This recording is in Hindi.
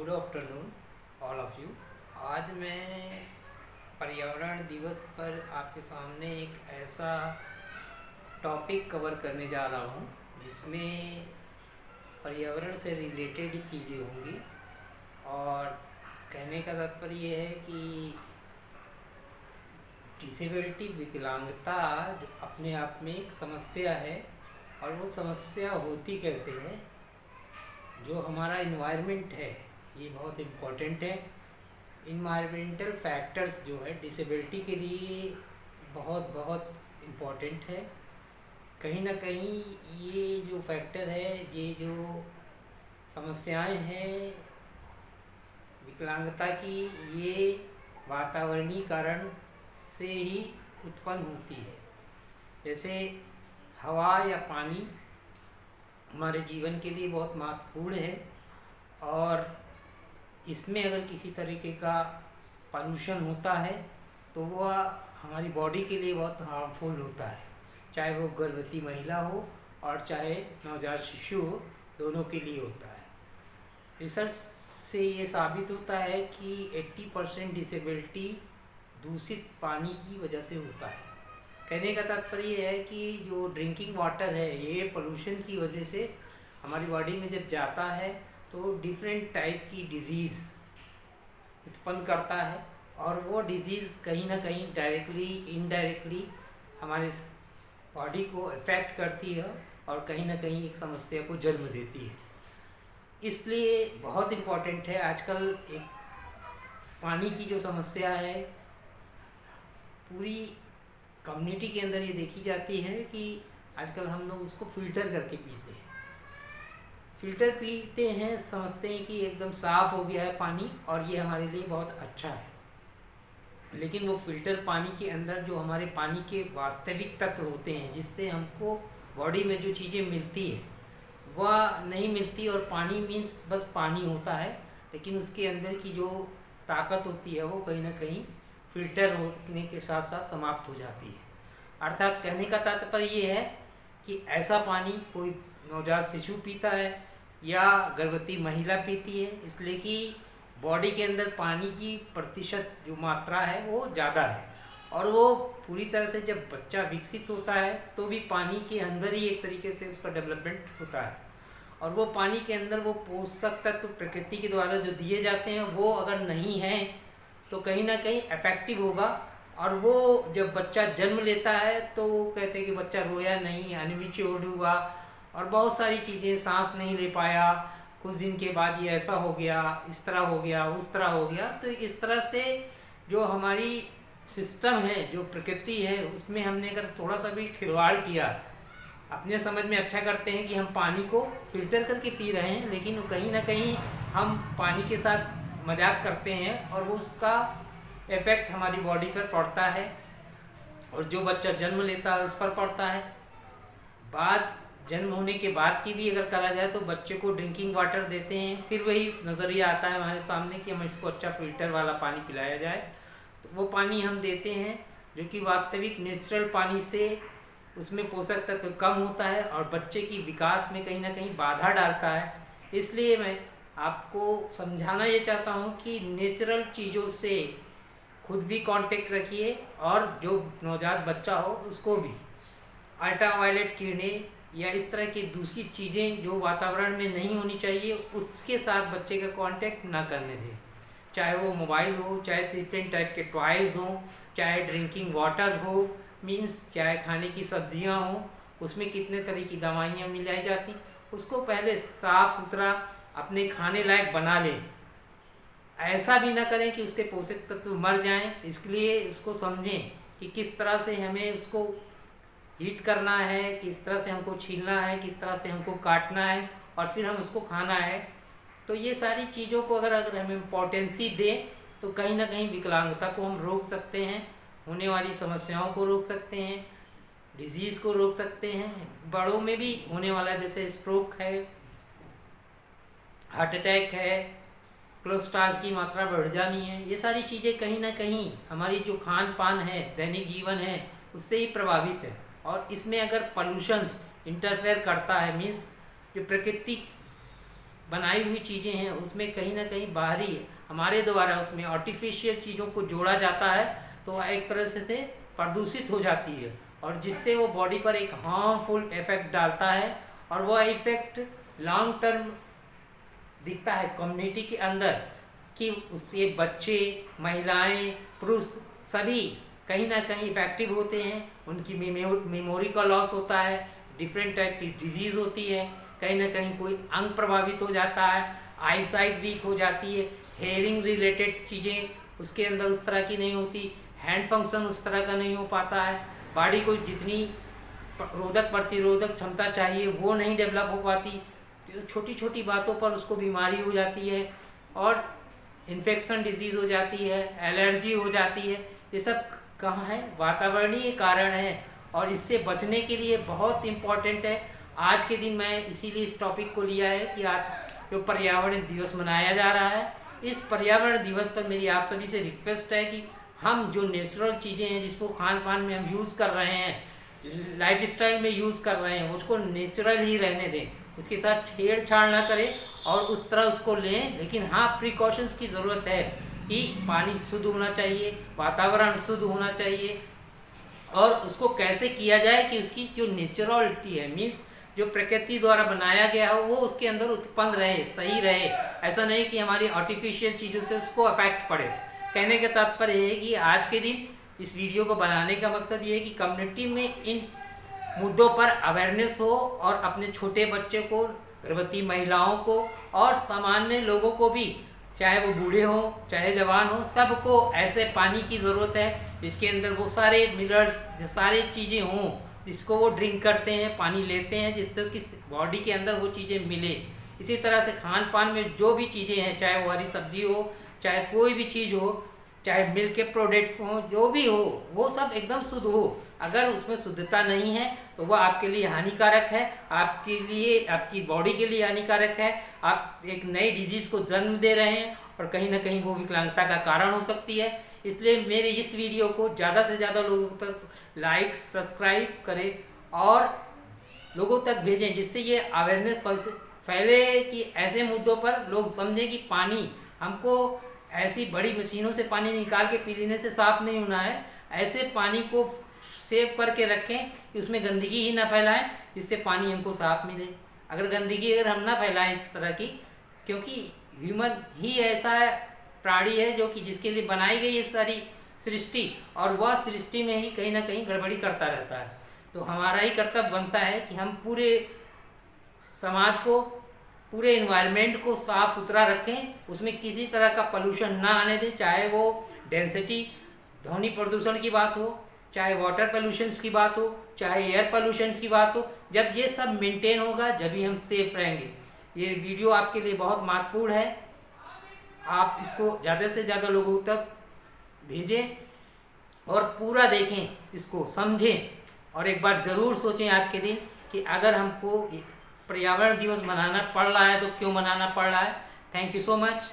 Good afternoon all of you. आज मैं पर्यावरण दिवस पर आपके सामने एक ऐसा टॉपिक कवर करने जा रहा हूँ जिसमें पर्यावरण से रिलेटेड चीज़ें होंगी। और कहने का तात्पर्य ये है कि डिसेबिलिटी, विकलांगता अपने आप में एक समस्या है। और वो समस्या होती कैसे है, जो हमारा इन्वायरमेंट है ये बहुत इम्पोर्टेंट है। इन्वायरमेंटल फैक्टर्स जो है डिसेबिलिटी के लिए बहुत बहुत इम्पोर्टेंट है। कहीं ना कहीं ये जो फैक्टर है, ये जो समस्याएं हैं विकलांगता की, ये वातावरणीय कारण से ही उत्पन्न होती है। जैसे हवा या पानी हमारे जीवन के लिए बहुत महत्वपूर्ण है, और इसमें अगर किसी तरीके का पॉल्यूशन होता है तो वह हमारी बॉडी के लिए बहुत हार्मफुल होता है, चाहे वो गर्भवती महिला हो और चाहे नवजात शिशु हो, दोनों के लिए होता है। रिसर्च से ये साबित होता है कि 80% डिसेबिलिटी दूषित पानी की वजह से होता है। कहने का तात्पर्य ये है कि जो ड्रिंकिंग वाटर है ये पोल्यूशन की वजह से हमारी बॉडी में जब जाता है तो डिफरेंट टाइप की डिजीज़ उत्पन्न करता है, और वो डिजीज़ कहीं ना कहीं डायरेक्टली इनडायरेक्टली हमारे बॉडी को अफेक्ट करती है और कहीं ना कहीं एक समस्या को जन्म देती है। इसलिए बहुत इम्पॉर्टेंट है आजकल एक पानी की जो समस्या है पूरी कम्युनिटी के अंदर ये देखी जाती है कि आजकल हम लोग उसको फ़िल्टर करके पीते हैं। फ़िल्टर पीते हैं, समझते हैं कि एकदम साफ़ हो गया है पानी और ये हमारे लिए बहुत अच्छा है। लेकिन वो फ़िल्टर पानी के अंदर जो हमारे पानी के वास्तविक तत्व होते हैं, जिससे हमको बॉडी में जो चीज़ें मिलती है वह नहीं मिलती, और पानी मीन्स बस पानी होता है, लेकिन उसके अंदर की जो ताकत होती है वो कहीं ना कहीं फ़िल्टर होने के साथ साथ समाप्त हो जाती है। अर्थात कहने का तात्पर्य ये है कि ऐसा पानी कोई नवजात शिशु पीता है या गर्भवती महिला पीती है, इसलिए कि बॉडी के अंदर पानी की प्रतिशत जो मात्रा है वो ज़्यादा है, और वो पूरी तरह से जब बच्चा विकसित होता है तो भी पानी के अंदर ही एक तरीके से उसका डेवलपमेंट होता है। और वो पानी के अंदर वो पोषक तत्व प्रकृति के द्वारा जो दिए जाते हैं वो अगर नहीं हैं तो कहीं ना कहीं इफेक्टिव होगा। और वो जब बच्चा जन्म लेता है तो वो कहते हैं कि बच्चा रोया नहीं, अनमेच्योर्ड हुआ और बहुत सारी चीज़ें, सांस नहीं ले पाया, कुछ दिन के बाद ये ऐसा हो गया, इस तरह हो गया, उस तरह हो गया। तो इस तरह से जो हमारी सिस्टम है, जो प्रकृति है, उसमें हमने अगर थोड़ा सा भी खिलवाड़ किया, अपने समझ में अच्छा करते हैं कि हम पानी को फिल्टर करके पी रहे हैं, लेकिन कहीं ना कहीं हम पानी के साथ मजाक करते हैं और उसका इफ़ेक्ट हमारी बॉडी पर पड़ता है, और जो बच्चा जन्म लेता है उस पर पड़ता है। बाद जन्म होने के बाद की भी अगर करा जाए तो बच्चे को ड्रिंकिंग वाटर देते हैं, फिर वही नज़रिया आता है हमारे सामने कि हम इसको अच्छा फ़िल्टर वाला पानी पिलाया जाए, तो वो पानी हम देते हैं जो कि वास्तविक नेचुरल पानी से उसमें पोषक तत्व कम होता है और बच्चे की विकास में कहीं ना कहीं बाधा डालता है। इसलिए मैं आपको समझाना ये चाहता हूँ कि नेचुरल चीज़ों से खुद भी कांटेक्ट रखिए, और जो नवजात बच्चा हो उसको भी अल्ट्रावायलेट किरणें या इस तरह की दूसरी चीज़ें जो वातावरण में नहीं होनी चाहिए उसके साथ बच्चे का कांटेक्ट ना करने दें। चाहे वो मोबाइल हो, चाहे डिफरेंट टाइप के टॉयज़ हों, चाहे ड्रिंकिंग वाटर हो, मीन्स चाहे खाने की सब्जियां हों, उसमें कितने तरह की दवाइयाँ मिलाई जाती, उसको पहले साफ़ सुथरा अपने खाने लायक बना लें। ऐसा भी ना करें कि उसके पोषक तत्व मर जाएं। इसके लिए इसको समझें कि किस तरह से हमें उसको हीट करना है, किस तरह से हमको छीलना है, किस तरह से हमको काटना है और फिर हम उसको खाना है। तो ये सारी चीज़ों को अगर हम इम्पोर्टेंसी दें तो कहीं ना कहीं विकलांगता को हम रोक सकते हैं, होने वाली समस्याओं को रोक सकते हैं, डिजीज़ को रोक सकते हैं। बड़ों में भी होने वाला जैसे स्ट्रोक है, हार्ट अटैक है, कोलेस्ट्रॉल की मात्रा बढ़ जानी है, ये सारी चीज़ें कहीं ना कहीं हमारी जो खान पान है, दैनिक जीवन है, उससे ही प्रभावित है। और इसमें अगर पॉल्यूशंस इंटरफेयर करता है, मीन्स जो प्रकृति बनाई हुई चीज़ें हैं उसमें कहीं ना कहीं बाहरी हमारे द्वारा उसमें आर्टिफिशियल चीज़ों को जोड़ा जाता है, तो वह एक तरह से प्रदूषित हो जाती है और जिससे वो बॉडी पर एक हार्मफुल इफेक्ट डालता है और वह इफेक्ट लॉन्ग टर्म दिखता है कम्युनिटी के अंदर कि उससे बच्चे, महिलाएं, पुरुष सभी कहीं ना कहीं इफेक्टिव होते हैं। उनकी मेमोरी का लॉस होता है, डिफरेंट टाइप की डिजीज़ होती है, कहीं ना कहीं कोई अंग प्रभावित हो जाता है, आई साइट वीक हो जाती है, हेयरिंग रिलेटेड चीज़ें उसके अंदर उस तरह की नहीं होती, हैंड फंक्शन उस तरह का नहीं हो पाता है, बॉडी को जितनी रोधक प्रतिरोधक क्षमता चाहिए वो नहीं डेवलप हो पाती, तो छोटी छोटी बातों पर उसको बीमारी हो जाती है और इन्फेक्शन डिजीज़ हो जाती है, एलर्जी हो जाती है। ये सब कहाँ है? वातावरणीय कारण है और इससे बचने के लिए बहुत इम्पॉर्टेंट है। आज के दिन मैं इसीलिए इस टॉपिक को लिया है कि आज जो पर्यावरण दिवस मनाया जा रहा है, इस पर्यावरण दिवस पर मेरी आप सभी से रिक्वेस्ट है कि हम जो नेचुरल चीज़ें हैं जिसको खान पान में हम यूज़ कर रहे हैं, लाइफस्टाइल में यूज़ कर रहे हैं, उसको नेचुरल ही रहने दें, उसके साथ छेड़छाड़ ना करें और उस तरह उसको लें। लेकिन हाँ, प्रिकॉशंस की ज़रूरत है कि पानी शुद्ध होना चाहिए, वातावरण शुद्ध होना चाहिए और उसको कैसे किया जाए कि उसकी जो नेचुरलिटी है, मीन्स जो प्रकृति द्वारा बनाया गया हो वो उसके अंदर उत्पन्न रहे, सही रहे। ऐसा नहीं कि हमारी आर्टिफिशियल चीज़ों से उसको अफेक्ट पड़े। कहने का तात्पर्य है कि आज के दिन इस वीडियो को बनाने का मकसद ये है कि कम्युनिटी में इन मुद्दों पर अवेयरनेस हो और अपने छोटे बच्चे को, गर्भवती महिलाओं को और सामान्य लोगों को भी, चाहे वो बूढ़े हो चाहे जवान हो, सबको ऐसे पानी की ज़रूरत है इसके अंदर वो सारे मिनरल्स, सारी चीज़ें हों जिसको वो ड्रिंक करते हैं, पानी लेते हैं, जिससे उसकी बॉडी के अंदर वो चीज़ें मिले। इसी तरह से खान पान में जो भी चीज़ें हैं, चाहे वो हरी सब्जी हो, चाहे कोई भी चीज़ हो, चाहे मिल्क के प्रोडक्ट हो, जो भी हो, वो सब एकदम शुद्ध हो। अगर उसमें शुद्धता नहीं है तो वह आपके लिए हानिकारक है, आपके लिए, आपकी बॉडी के लिए हानिकारक है। आप एक नई डिजीज़ को जन्म दे रहे हैं और कहीं ना कहीं वो विकलांगता का कारण हो सकती है। इसलिए मेरे इस वीडियो को ज़्यादा से ज़्यादा लोगों तक लाइक, सब्सक्राइब करें और लोगों तक भेजें, जिससे ये अवेयरनेस फैले कि ऐसे मुद्दों पर लोग समझें कि पानी हमको ऐसी बड़ी मशीनों से पानी निकाल के पी लेने से साफ़ नहीं होना है। ऐसे पानी को सेव करके रखें कि उसमें गंदगी ही ना फैलाएं, जिससे पानी हमको साफ मिले। अगर गंदगी अगर हम ना फैलाएं इस तरह की, क्योंकि ह्यूमन ही ऐसा प्राणी है जो कि जिसके लिए बनाई गई ये सारी सृष्टि, और वह सृष्टि में ही कहीं ना कहीं गड़बड़ी करता रहता है। तो हमारा ही कर्तव्य बनता है कि हम पूरे समाज को, पूरे इन्वायरमेंट को साफ़ सुथरा रखें, उसमें किसी तरह का पोल्यूशन ना आने दें, चाहे वो डेंसिटी, ध्वनि प्रदूषण की बात हो, चाहे वाटर पोल्यूशंस की बात हो, चाहे एयर पोल्यूशंस की बात हो। जब ये सब मेंटेन होगा जब ही हम सेफ रहेंगे। ये वीडियो आपके लिए बहुत महत्वपूर्ण है, आप इसको ज़्यादा से ज़्यादा लोगों तक भेजें और पूरा देखें, इसको समझें और एक बार ज़रूर सोचें आज के दिन कि अगर हमको पर्यावरण दिवस मनाना पड़ रहा है तो क्यों मनाना पड़ रहा है। Thank you so much.